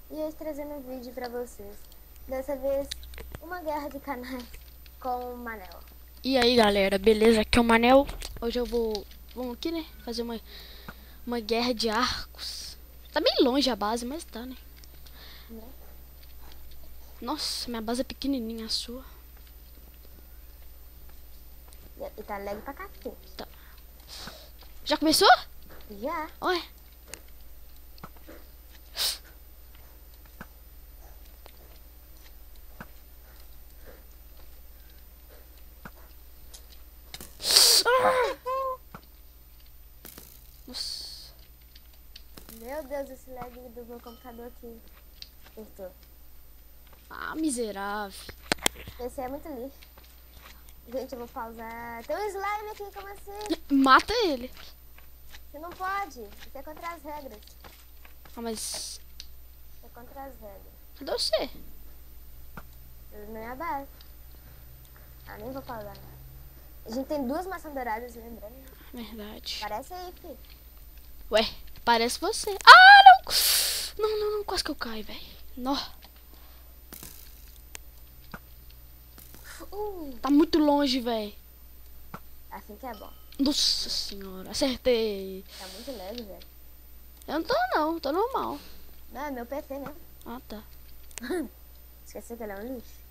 e hoje trazendo um vídeo pra vocês. Dessa vez, uma guerra de canais com o Manel. E aí galera, beleza? Aqui é o Manel. Hoje vamos aqui, né? Fazer uma guerra de arcos. Tá bem longe a base, mas tá, né? Né? Nossa, minha base é pequenininha, a sua. E tá lag pra cacete. Tá. Já começou? Já? Ué. Nossa. Meu Deus, esse lag do meu computador aqui. Cortou. Ah, miserável. Esse é muito lixo. Gente, eu vou pausar. Tem um slime aqui, como assim? Mata ele. Você não pode. Isso é contra as regras. Ah, mas... Isso é contra as regras. Cadê você? Eu não é a base. Ah, nem vou pausar. A gente tem duas maçãs douradas, lembrando. Verdade. Parece aí, filho. Ué, parece você. Ah, não! Não, quase que eu caio, velho. Nó. Tá muito longe, velho. Assim que é bom. Nossa senhora, acertei. Tá muito leve, velho. Eu não, tô normal. Não, é meu PC, né? Ah, tá. Esqueci que ele é um lixo.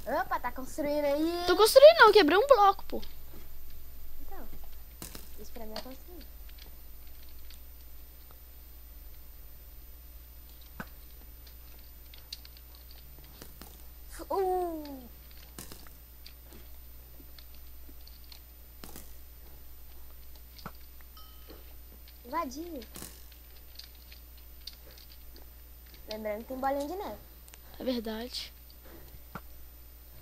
Opa, tá construindo aí. Tô construindo não, quebrei um bloco, pô. Então, isso pra mim é construir. Uh! Invadiu. Lembrando que tem bolinha de neve. É verdade.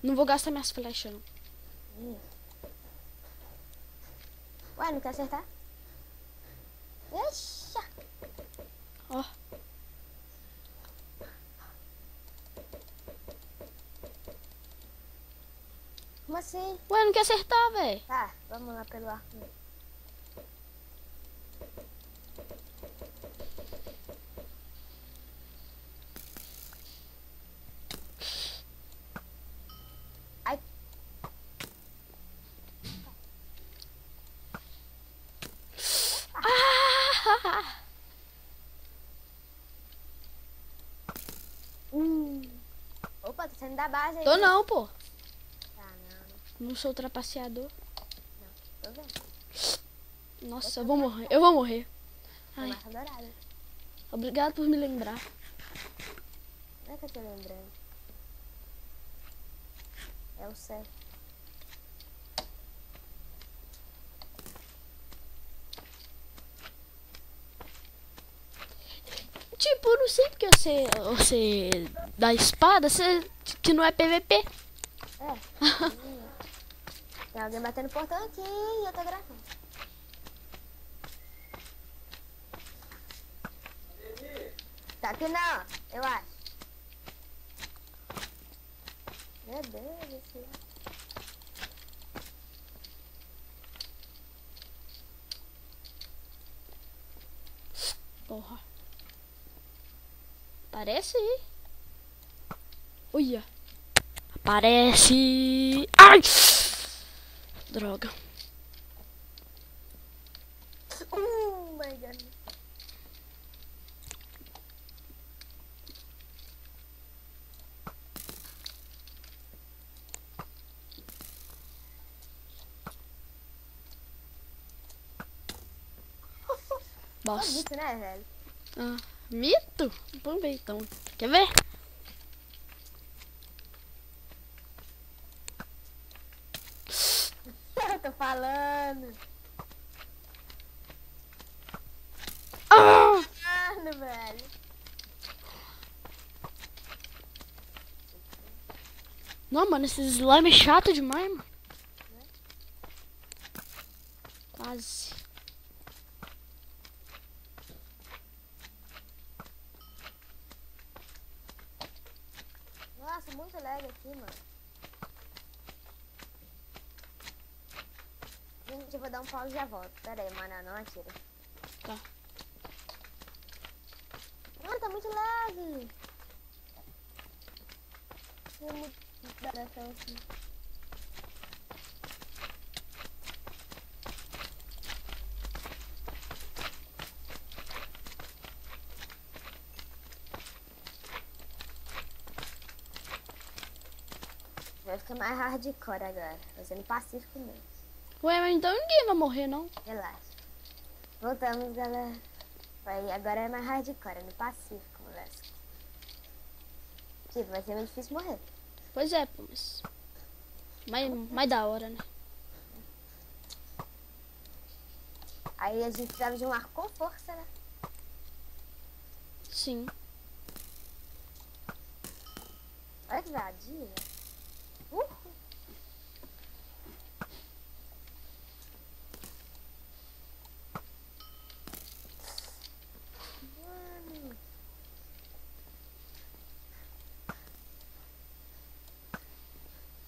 Não vou gastar minhas flechas, não. Ué, não quer acertar? Deixa. Ó. Como assim? Ué, não quer acertar, velho. Tá, vamos lá pelo arco. Ai. Ah! Opa, tô saindo da base aí. Tô não, pô. Tá, não. Não sou trapaceador. Tô vendo. Nossa, eu vou morrer. Tem Ai, massa dourada. obrigado por me lembrar. Não é que eu tô lembrando. É o certo. Tipo, não sei porque você dá espada, você que não é PVP. É. Tem alguém batendo portão aqui e eu tô gravando. Tá aqui não, eu acho. Meu Deus do céu. Porra. Aparece aí. Olha. Aparece. Ai! Droga. My God. É Bosta. isso, né, velho? Ah, mito? Vamos ver então. Quer ver? Eu tô falando. Ah! Falando, velho. Não, mano, esse slime é chato demais, mano. Quase. Nossa, muito lag aqui, mano. Gente, eu vou dar um pause e já volto. Pera aí, mano, não atira. Tá. Não, tá muito lag. Eu muito assim. Vai ficar mais hardcore agora. Vai ser no Pacífico mesmo. Ué, mas então ninguém vai morrer, não. Relaxa. Voltamos, galera. Agora é mais hardcore, é no Pacífico, moleque. Tipo, vai ser muito difícil morrer. Pois é, pô, mas... Mais da hora, né? Aí a gente precisava de um arco com força, né? Sim. Olha que vadia. Mano.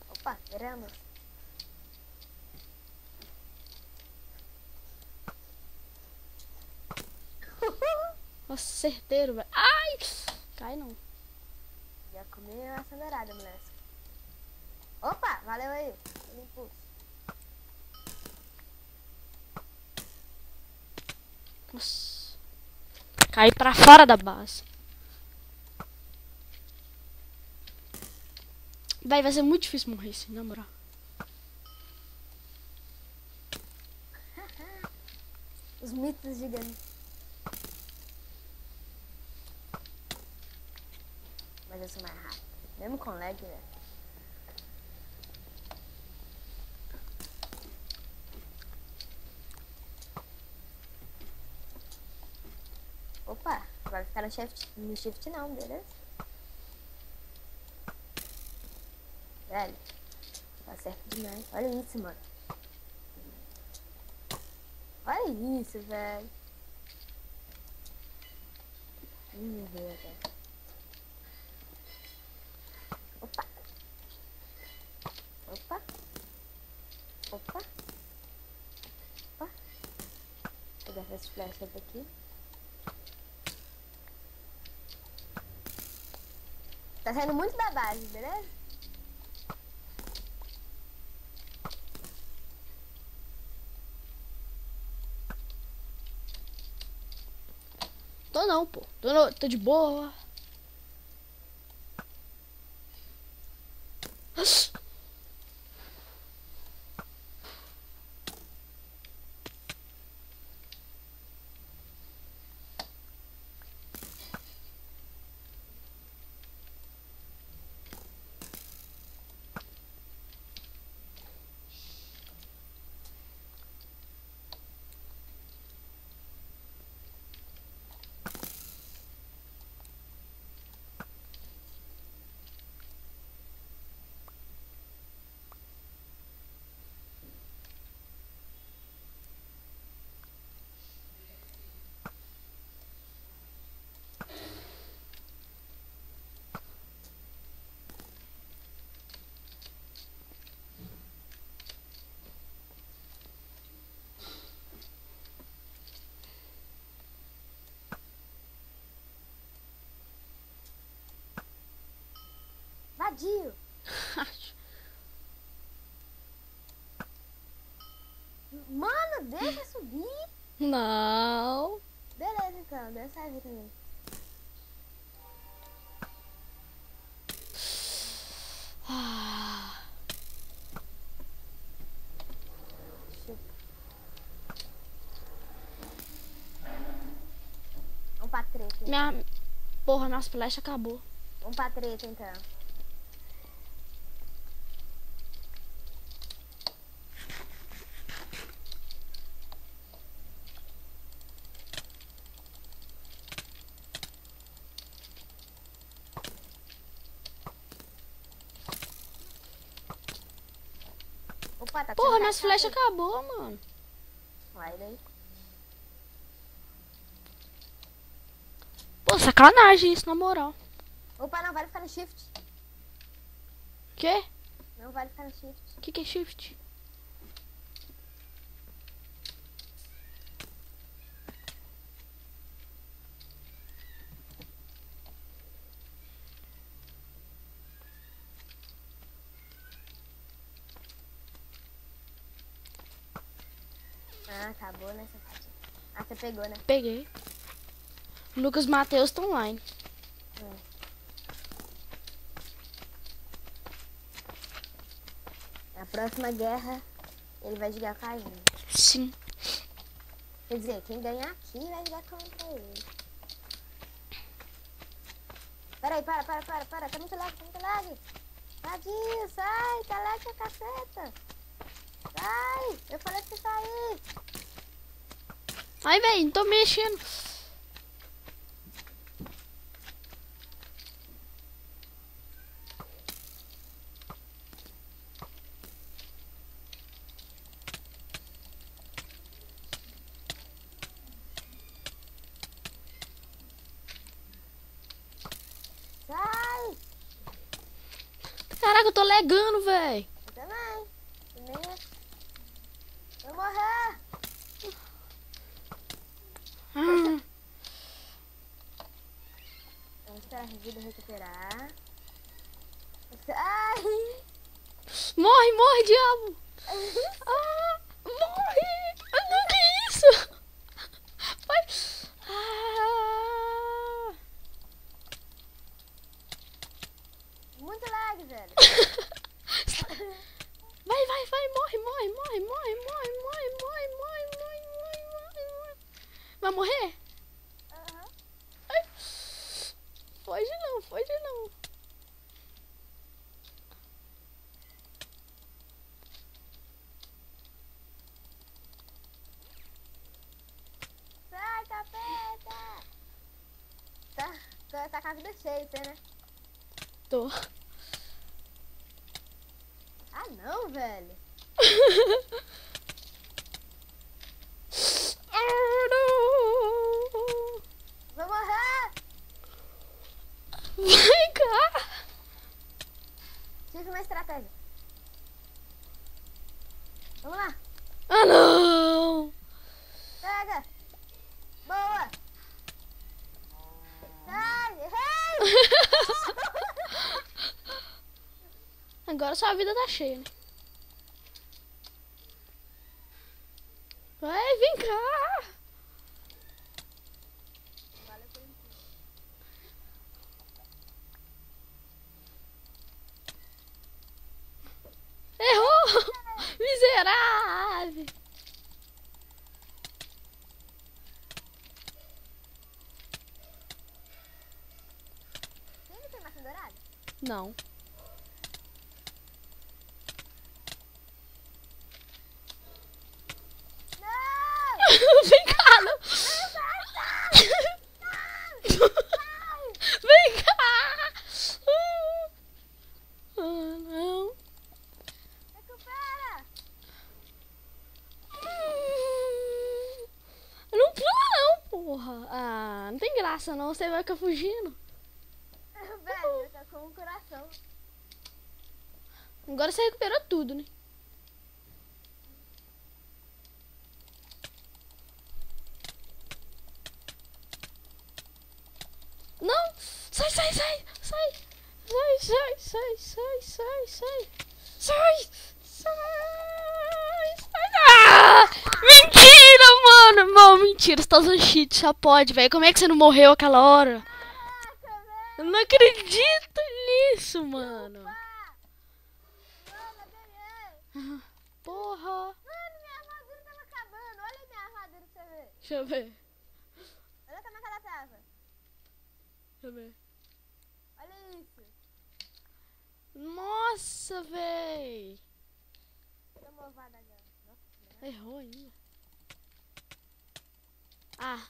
Opa, viramos. Nossa, certeiro, velho. Ai! Cai não. Já comi uma acelerada, moleque. Opa, valeu aí. Pelo impulso. Nossa. Cai pra fora da base. Vai ser muito difícil morrer assim, na moral. Os mitos gigantes. Mas eu sou mais rápido. Mesmo com lag, velho. Opa, vai ficar no shift não, beleza? Velho, tá certo demais. Olha isso, mano. Olha isso, velho. Meu Deus, velho. Opa. Opa. Opa. Opa. Vou pegar essas flechas aqui. Tá saindo muito da base, beleza? Tô não, pô. Tô de boa. Vadio. Mano, deixa subir. Não. Beleza, então. Deixa eu sair também. Ah. Vamos pra treta, então. Porra, minhas flechas acabou. Vamos pra treta, então. Opa, tá Porra, sendo minhas caçado. flechas acabou, mano. Vai daí. Pô, sacanagem isso, na moral. Opa, não vale ficar no shift. Quê? Não vale ficar no shift. Que é shift? Ah, acabou, né, safadinho? Ah, você pegou, né? Peguei. Lucas e Matheus estão online. Na próxima guerra, ele vai jogar com a gente. Sim. Quer dizer, quem ganhar aqui vai jogar contra ele. Peraí, para. Tá muito lag. Tadinho, sai, tá lag pra caceta. Sai, eu falei pra você sair. Ai, velho, não tô mexendo. Sai. Caraca, eu tô legando, velho. Eu também. Vou morrer. Vamos esperar a vida recuperar. Ai. Morre, diabo. Morre. Não, que isso? Vai. Muito lag, velho. Vai, morre. Vai morrer? Aham. Ai. Foge não. Sai, capeta. Tá com a vida cheia, você, né? Tô. Ah, não, velho. Vou morrer. Vai cá. Tive uma estratégia. Vamos lá. Ah, não. Pega. Boa. Sai, errei. Agora sua vida tá cheia, né? Vai, vem cá. Valeu por isso. Errou. Miserável. Você ainda tem maçã dourada? Não. Não! Vem cá, não. Vem cá. Ah, não. Recupera! Não pula não, porra. Ah, não tem graça não, você vai ficar fugindo. Velho, eu tô com um coração. Agora você recuperou tudo, né? Não! Sai! Ah! Mentira, mano! Não, mentira, você tá usando cheat, só pode, velho. Como é que você não morreu aquela hora? Caraca, velho! Eu não acredito nisso, mano. Mano, eu ganhei! Porra. Mano, minha armadura tava acabando. Olha minha armadura pra você ver. Deixa eu ver. Olha como é que ela tava. Deixa eu ver. Olha isso. Nossa, véi. Tomou ovada agora. Nossa, que Errou ainda. Ah.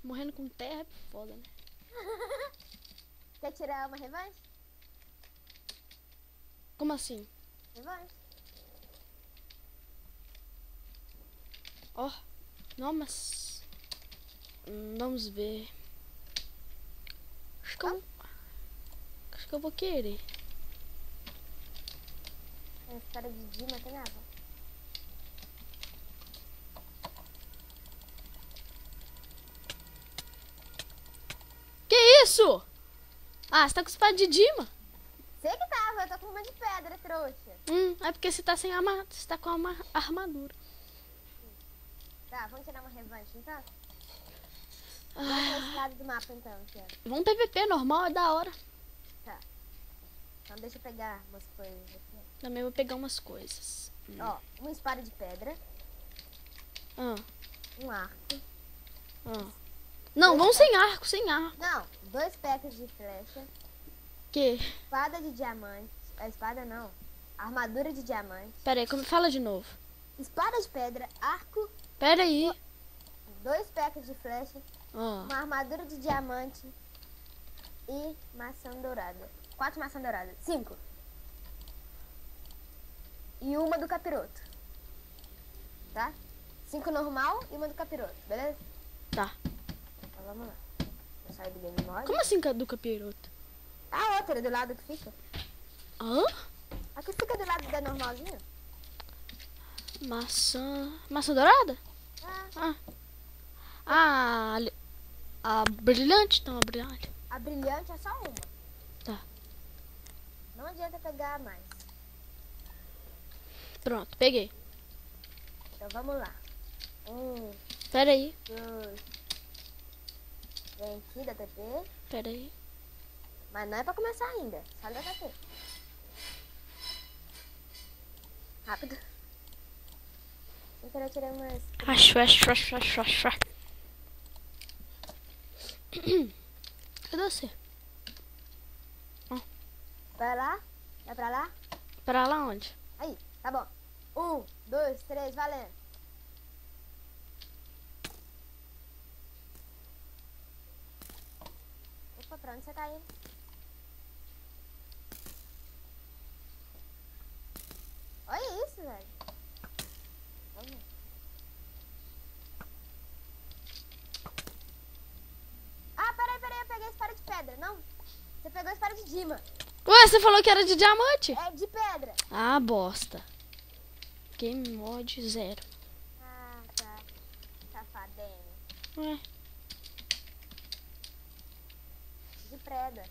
Morrendo com terra é foda, né? Quer tirar uma revanche? Como assim? Revanche? Ó. Não, mas... Vamos ver. Acho que eu vou querer. Essa cara de Dima tem água. Que isso? Ah, você tá com espada de Dima? Você que tava, eu tô com uma de pedra, trouxa. É porque você tá sem armadura. Você tá com uma armadura. Tá, vamos tirar uma revanche, então? Vamos pra esse lado do mapa, então, aqui, ó. Vamos PVP normal, é da hora. Tá. Então deixa eu pegar umas coisas aqui. Também vou pegar umas coisas. Ó, uma espada de pedra, Ah, um arco. ah. Não, vamos sem arco, sem arco. Não, 2 packs de flecha, Que? espada de diamante. A espada não. Armadura de diamante. Pera aí, fala de novo. Espada de pedra, arco, Pera aí. 2 packs de flecha, Ó. uma armadura de diamante e maçã dourada. 4 maçãs douradas. 5. E uma do capiroto. Tá? 5 normal e uma do capiroto, beleza? Tá. Então vamos lá. Eu saio do game mode. Como assim do capiroto? A outra do lado que fica. Hã? A que fica do lado da normalzinha. Maçã. Maçã dourada? Ah, A brilhante? Não, a brilhante. a brilhante é só uma. Tá. Não adianta pegar mais. Pronto, peguei. Então vamos lá. 1, Pera aí. 2. Vem aqui da TP. Pera aí. Mas não é pra começar ainda. Só da TP. Rápido. Eu quero tirar umas. Acho. Cadê você? Vai lá. Vai pra lá. Pra lá onde? Aí, tá bom. 1, 2, 3, valendo. Opa, pra onde você tá indo? Olha isso, velho. Vamos. Ah, peraí, eu peguei a espada de pedra. Não, você pegou a espada de Dima. Ué, você falou que era de diamante? É de pedra. Ah, bosta. Game mod 0. Ah, tá. Safadinho. Ué, De preda.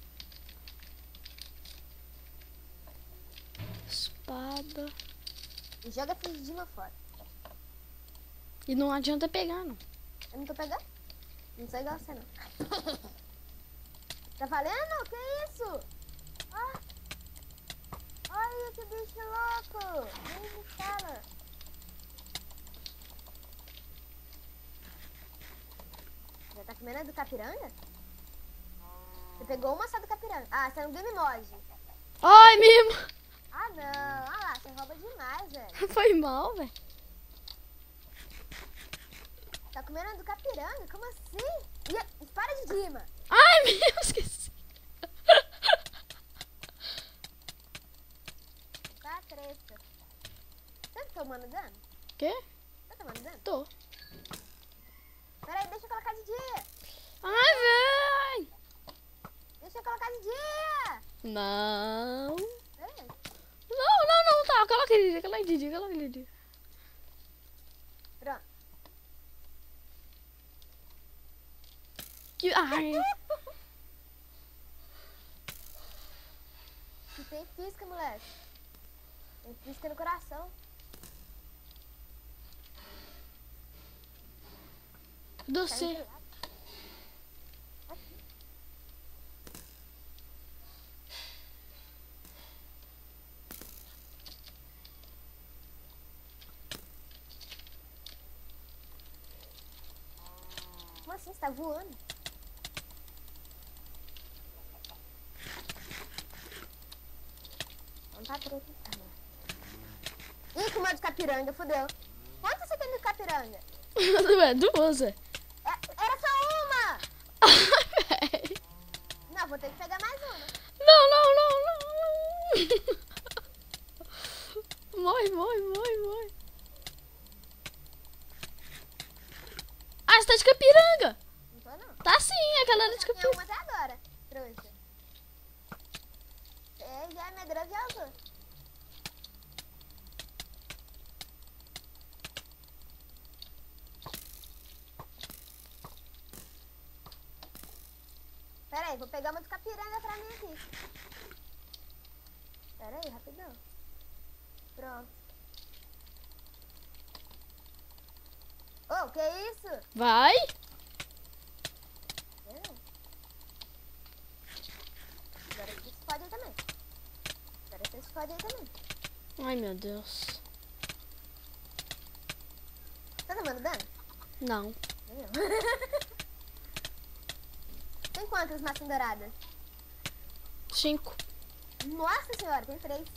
espada. E joga essa de Dima fora. E não adianta pegar, não. Eu não tô pegando? Não sou igual a você, não. Tá valendo? Que isso? Ah. Olha que bicho louco. Nem me fala. Já tá comendo a do capiranga? Você pegou uma só do capiranga. Ah, você é um game mod. Ai, mesmo. Ah, não. Ah lá, você rouba demais, velho. Foi mal, velho. Tá comendo a do capiranga? Como assim? E a espada de Dima. Ai, meu, esqueci. Tá treta. Você tá tomando dano? Quê? Tá tomando dano? Tô. Peraí, deixa eu colocar de dia. Ai, véi. Deixa eu colocar de dia. Não. Peraí. Não, tá. Coloca de dia. Pronto. Ai. Tu tem fisca, moleque. Tem fisca no coração. Doce. Como assim? Você tá voando? Não tá treta. Ih, com uma de capiranga, fodeu. Quanto você tem de capiranga? Ué, duas, é. Era só uma! Ai, véi. Não, vou ter que pegar mais uma. Não. Morre. Ah, você tá de capiranga. Não tô, não. Tá sim, aquela era de Tinha capiranga. uma até agora, trouxa. Você já é medroso de altura. Pera aí, vou pegar uma de capiranga pra mim aqui. Pera aí, rapidão. Pronto. Ô, que isso? Vai. Agora você se fode aí também. Agora você se fode aí também. Ai, meu Deus. Tá tomando dano? Não. Eu. Tem quantas maçãs douradas? 5. Nossa senhora, tem 3.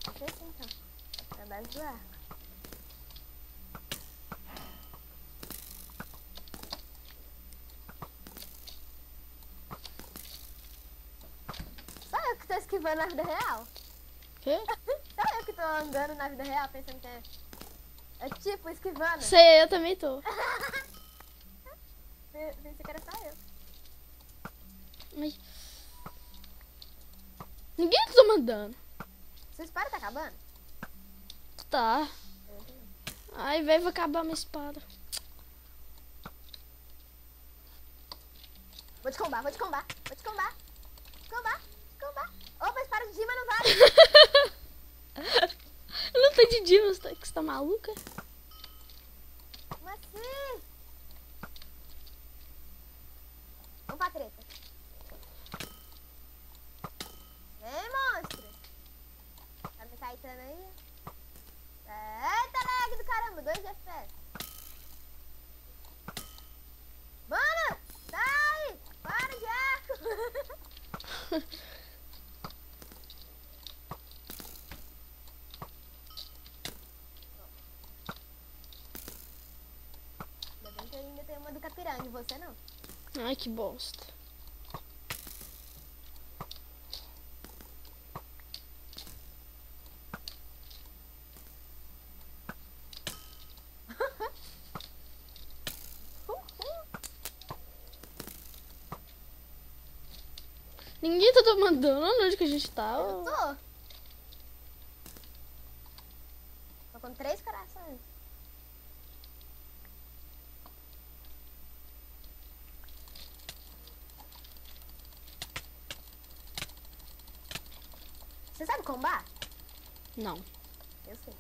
Não sei sim, então. Na base do arco. Só eu que tô esquivando na vida real? Quê? Só eu que tô andando na vida real pensando que é tipo esquivando? Sei, eu também tô. Pensei que era só eu. Ai. Ninguém tá tomando dano. Sua espada tá acabando? Tá. Ai, velho, vai acabar minha espada. Vou te combar, vou te combar, vou te combar. Combar, combar. Opa, a espada de Dima não vale. Eu não tô de dia, você tá maluca? Como assim? Vamos pra treta. Vem, monstro. Tá me caetando aí? Eita, lag do caramba, 2 de FPS. Mano, sai! Para de arco! Ainda bem que eu ainda tenho uma do Capiranga e você não. Ai, que bosta. Ninguém tá tomando dano. Onde que a gente tá? Eu tô. Tô com 3 corações. Você sabe combar? Não. Eu sei.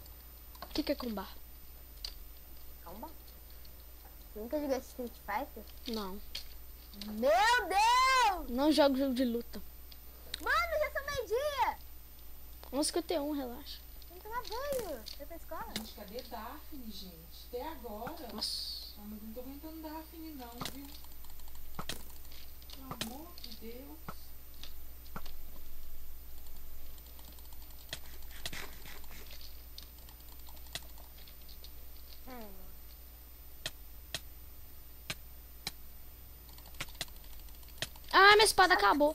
O que é combar? Combar. Você nunca jogou Street Fighter? Não. Meu Deus! Não jogo jogo de luta. Mano, já são meio-dia! 11h51, relaxa. Tem que tomar banho. Foi pra escola? Gente, cadê Daphne, gente? Até agora. Nossa. Ah, mas não tô aguentando Daphne não, viu? Pelo amor de Deus. Ah, minha espada acabou.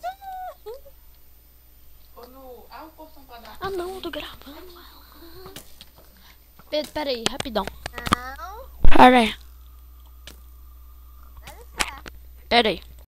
Ô, no... Ah, o portão pra Daphne. Ah, não, eu tô gravando ela. Pera aí, rapidão. Não. Pera aí. Nada certo. Pera aí.